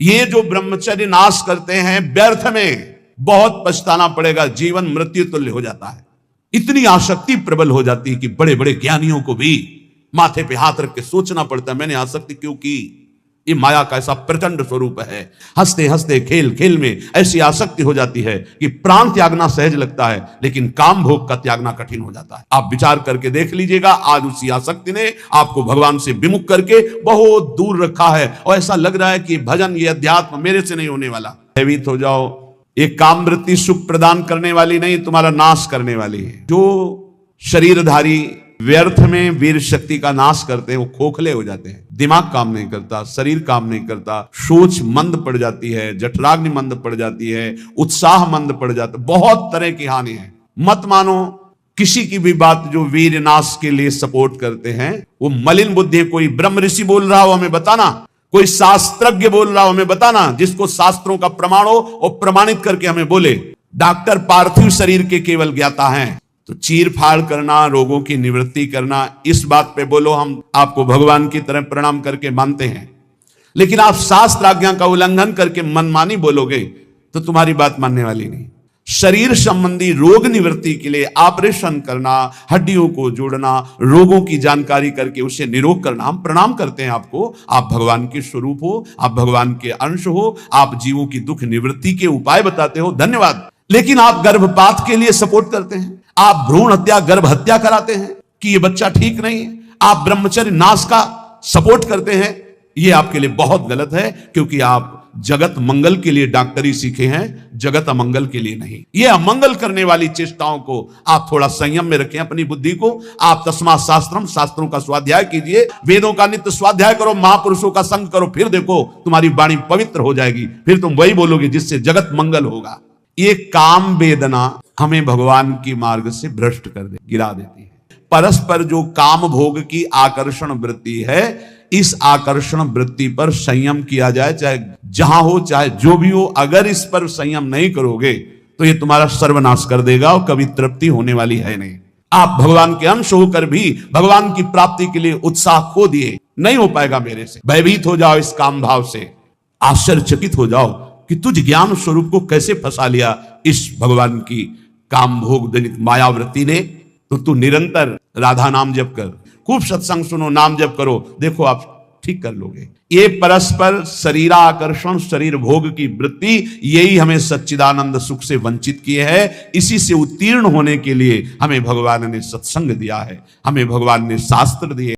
ये जो ब्रह्मचर्य नाश करते हैं व्यर्थ में बहुत पछताना पड़ेगा, जीवन मृत्यु तुल्य हो जाता है। इतनी आसक्ति प्रबल हो जाती है कि बड़े बड़े ज्ञानियों को भी माथे पे हाथ रख के सोचना पड़ता है, मैंने आसक्ति क्यों की। ये माया का ऐसा प्रचंड स्वरूप है। हंसते हंसते खेल खेल में ऐसी आसक्ति हो जाती है कि प्राण त्यागना सहज लगता है, लेकिन काम भोग का त्यागना कठिन हो जाता है। आप विचार करके देख लीजिएगा, आज उसी आसक्ति ने आपको भगवान से विमुख करके बहुत दूर रखा है और ऐसा लग रहा है कि भजन, ये अध्यात्म मेरे से नहीं होने वाला। भयभीत हो जाओ, ये काम वृत्ति सुख प्रदान करने वाली नहीं, तुम्हारा नाश करने वाली है। जो शरीरधारी व्यर्थ में वीर शक्ति का नाश करते हैं वो खोखले हो जाते हैं, दिमाग काम नहीं करता, शरीर काम नहीं करता, सोच मंद पड़ जाती है, जठराग्नि मंद पड़ जाती है, उत्साह मंद पड़ जाता है, बहुत तरह की हानि है। मत मानो किसी की भी बात जो वीर नाश के लिए सपोर्ट करते हैं। वो मलिन बुद्धि, कोई ब्रह्म ऋषि बोल रहा हो हमें बताना, कोई शास्त्रज्ञ बोल रहा हो हमें बताना, जिसको शास्त्रों का प्रमाण हो और प्रमाणित करके हमें बोले। डॉक्टर पार्थिव शरीर के केवल ज्ञाता हैं, तो चीर फाड़ करना, रोगों की निवृत्ति करना, इस बात पे बोलो हम आपको भगवान की तरह प्रणाम करके मानते हैं। लेकिन आप शास्त्र आज्ञा का उल्लंघन करके मनमानी बोलोगे तो तुम्हारी बात मानने वाली नहीं। शरीर संबंधी रोग निवृत्ति के लिए ऑपरेशन करना, हड्डियों को जोड़ना, रोगों की जानकारी करके उसे निरोग करना, हम प्रणाम करते हैं आपको। आप भगवान के स्वरूप हो, आप भगवान के अंश हो, आप जीवों की दुख निवृत्ति के उपाय बताते हो, धन्यवाद। लेकिन आप गर्भपात के लिए सपोर्ट करते हैं, आप भ्रूण हत्या, गर्भ हत्या कराते हैं कि ये बच्चा ठीक नहीं है, आप ब्रह्मचर्य नाश का सपोर्ट करते हैं। ये आपके लिए बहुत गलत है, क्योंकि आप जगत मंगल के लिए डॉक्टरी सीखे हैं, जगत अमंगल के लिए नहीं। ये अमंगल करने वाली चेष्टाओं को आप थोड़ा संयम में रखें अपनी बुद्धि को। आप तस्मा शास्त्रम, शास्त्रों का स्वाध्याय कीजिए, वेदों का नित्य स्वाध्याय करो, महापुरुषों का संग करो, फिर देखो तुम्हारी वाणी पवित्र हो जाएगी, फिर तुम वही बोलोगे जिससे जगत मंगल होगा। ये काम वेदना हमें भगवान की मार्ग से भ्रष्ट कर दे, गिरा देती है। परस्पर जो काम भोग की आकर्षण वृत्ति है, इस आकर्षण वृत्ति पर संयम किया जाए, चाहे जहां हो चाहे जो भी हो। अगर इस पर संयम नहीं करोगे तो ये तुम्हारा सर्वनाश कर देगा और कभी तृप्ति होने वाली है नहीं। आप भगवान के अंश होकर भी भगवान की प्राप्ति के लिए उत्साह खो दिए, नहीं हो पाएगा मेरे से। भयभीत हो जाओ इस काम भाव से, आश्चर्यचकित हो जाओ कि तुझ ज्ञान स्वरूप को कैसे फंसा लिया इस भगवान की काम भोग जनित मायावृत्ति ने। तो तू निरंतर राधा नाम जप कर, खूब सत्संग सुनो, नाम जप करो, देखो आप ठीक कर लोगे। ये परस्पर शरीरा आकर्षण, शरीर भोग की वृत्ति, यही हमें सच्चिदानंद सुख से वंचित किए है। इसी से उत्तीर्ण होने के लिए हमें भगवान ने सत्संग दिया है, हमें भगवान ने शास्त्र दिए।